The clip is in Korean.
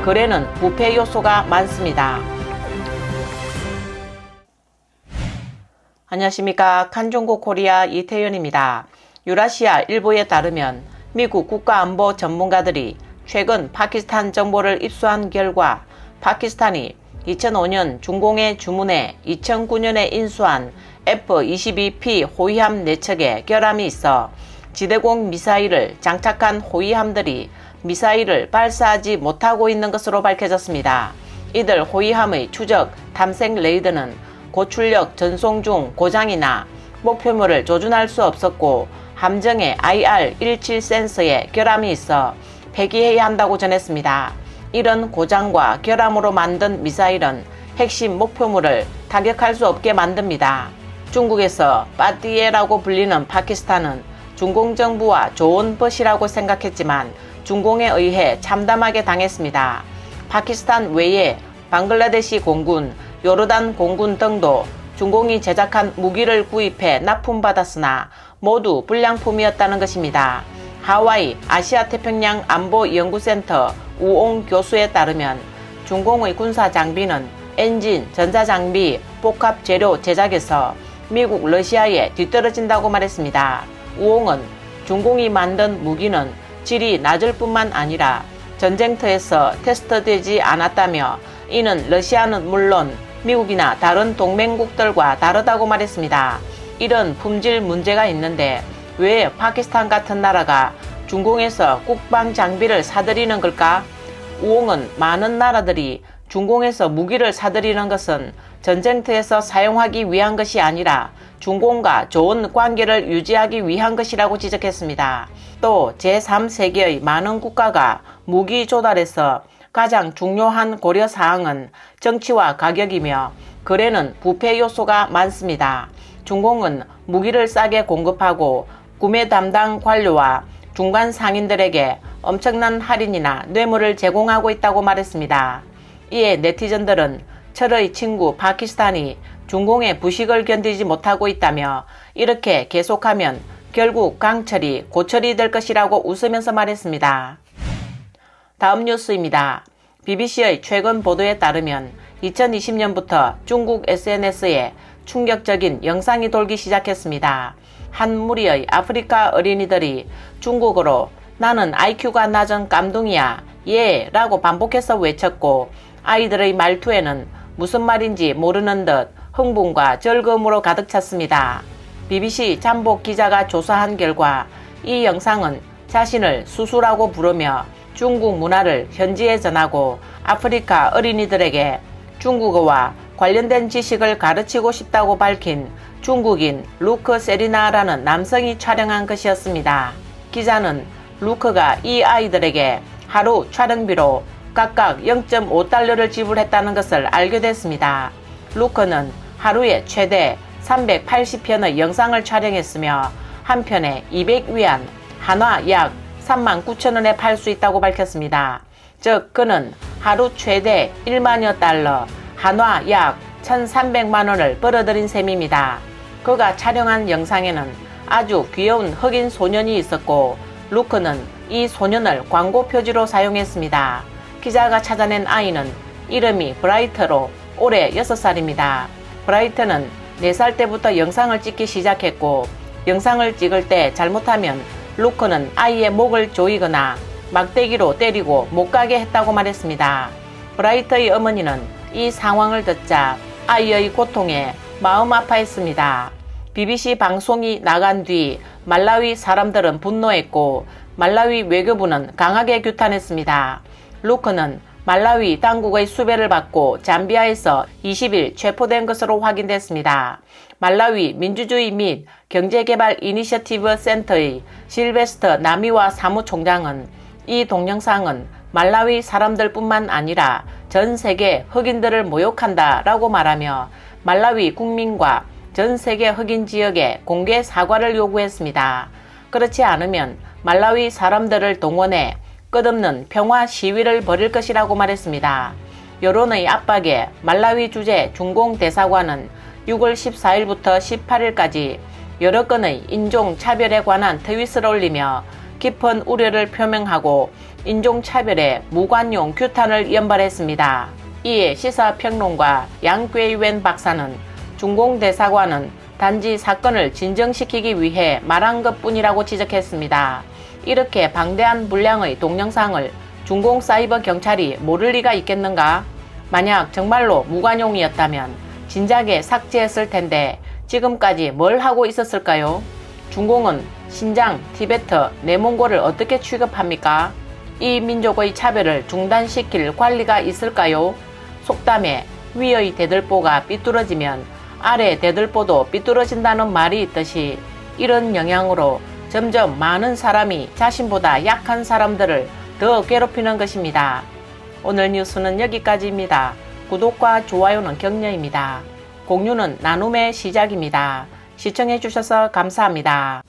거래는 부패 요소가 많습니다. 안녕하십니까. 칸종고 코리아 이태윤입니다. 유라시아 일보에 따르면 미국 국가안보 전문가들이 최근 파키스탄 정보를 입수한 결과 파키스탄이 2005년 중공에 주문해 2009년에 인수한 F-22P 호위함 4척에 결함이 있어 지대공 미사일을 장착한 호위함들이 미사일을 발사하지 못하고 있는 것으로 밝혀졌습니다. 이들 호위함의 추적, 탐색 레이더는 고출력 전송 중 고장이나 목표물을 조준할 수 없었고 함정의 IR-17 센서에 결함이 있어 폐기해야 한다고 전했습니다. 이런 고장과 결함으로 만든 미사일은 핵심 목표물을 타격할 수 없게 만듭니다. 중국에서 빠띠에라고 불리는 파키스탄은 중공 정부와 좋은 벗이라고 생각했지만 중공에 의해 참담하게 당했습니다. 파키스탄 외에 방글라데시 공군, 요르단 공군 등도 중공이 제작한 무기를 구입해 납품받았으나 모두 불량품이었다는 것입니다. 하와이 아시아태평양 안보연구센터 우옹 교수에 따르면 중공의 군사 장비는 엔진, 전자장비, 복합재료 제작에서 미국, 러시아에 뒤떨어진다고 말했습니다. 우옹은 중공이 만든 무기는 질이 낮을 뿐만 아니라 전쟁터에서 테스트되지 않았다며 이는 러시아는 물론 미국이나 다른 동맹국들과 다르다고 말했습니다. 이런 품질 문제가 있는데 왜 파키스탄 같은 나라가 중공에서 국방 장비를 사들이는 걸까? 우옹은 많은 나라들이 중공에서 무기를 사들이는 것은 전쟁터에서 사용하기 위한 것이 아니라 중공과 좋은 관계를 유지하기 위한 것이라고 지적했습니다. 또 제3세계의 많은 국가가 무기 조달에서 가장 중요한 고려사항은 정치와 가격이며 거래는 부패 요소가 많습니다. 중공은 무기를 싸게 공급하고 구매 담당 관료와 중간 상인들에게 엄청난 할인이나 뇌물을 제공하고 있다고 말했습니다. 이에 네티즌들은 철의 친구 파키스탄이 중공의 부식을 견디지 못하고 있다며 이렇게 계속하면 결국 강철이 고철이 될 것이라고 웃으면서 말했습니다. 다음 뉴스입니다. BBC의 최근 보도에 따르면 2020년부터 중국 SNS에 충격적인 영상이 돌기 시작했습니다. 한 무리의 아프리카 어린이들이 중국어로 나는 IQ가 낮은 깜둥이야 예 라고 반복해서 외쳤고 아이들의 말투에는 무슨 말인지 모르는 듯 흥분과 즐거움으로 가득 찼습니다. BBC 잠복 기자가 조사한 결과 이 영상은 자신을 수수라고 부르며 중국 문화를 현지에 전하고 아프리카 어린이들에게 중국어와 관련된 지식을 가르치고 싶다고 밝힌 중국인 루크 세리나라는 남성이 촬영한 것이었습니다. 기자는 루크가 이 아이들에게 하루 촬영비로 각각 0.5달러를 지불했다는 것을 알게 됐습니다. 루크는 하루에 최대 380편의 영상을 촬영했으며 한 편에 200위안, 한화 약 39,000원에 팔 수 있다고 밝혔습니다. 즉 그는 하루 최대 1만여 달러, 한화 약 1,300만원을 벌어들인 셈입니다. 그가 촬영한 영상에는 아주 귀여운 흑인 소년이 있었고 루크는 이 소년을 광고 표지로 사용했습니다. 기자가 찾아낸 아이는 이름이 브라이트로 올해 6살입니다. 브라이트는 4살 때부터 영상을 찍기 시작했고 영상을 찍을 때 잘못하면 루크는 아이의 목을 조이거나 막대기로 때리고 못 가게 했다고 말했습니다. 브라이트의 어머니는 이 상황을 듣자 아이의 고통에 마음 아파했습니다. BBC 방송이 나간 뒤 말라위 사람들은 분노했고 말라위 외교부는 강하게 규탄했습니다. 루크는 말라위 당국의 수배를 받고 잠비아에서 20일 체포된 것으로 확인됐습니다. 말라위 민주주의 및 경제개발 이니셔티브 센터의 실베스터 나미와 사무총장은 이 동영상은 말라위 사람들뿐만 아니라 전 세계 흑인들을 모욕한다라고 말하며 말라위 국민과 전 세계 흑인 지역에 공개 사과를 요구했습니다. 그렇지 않으면 말라위 사람들을 동원해 끝없는 평화 시위를 벌일 것이라고 말했습니다. 여론의 압박에 말라위 주재 중공대사관은 6월 14일부터 18일까지 여러 건의 인종차별에 관한 트윗을 올리며 깊은 우려를 표명하고 인종차별에 무관용 규탄을 연발했습니다. 이에 시사평론가 양괴이웬 박사는 중공대사관은 단지 사건을 진정시키기 위해 말한 것뿐이라고 지적했습니다. 이렇게 방대한 분량의 동영상을 중공 사이버 경찰이 모를 리가 있겠는가? 만약 정말로 무관용이었다면 진작에 삭제했을 텐데 지금까지 뭘 하고 있었을까요? 중공은 신장, 티베트, 내몽골을 어떻게 취급합니까? 이 민족의 차별을 중단시킬 관리가 있을까요? 속담에 위의 대들보가 삐뚤어지면 아래 대들보도 삐뚤어진다는 말이 있듯이 이런 영향으로 점점 많은 사람이 자신보다 약한 사람들을 더 괴롭히는 것입니다. 오늘 뉴스는 여기까지입니다. 구독과 좋아요는 격려입니다. 공유는 나눔의 시작입니다. 시청해주셔서 감사합니다.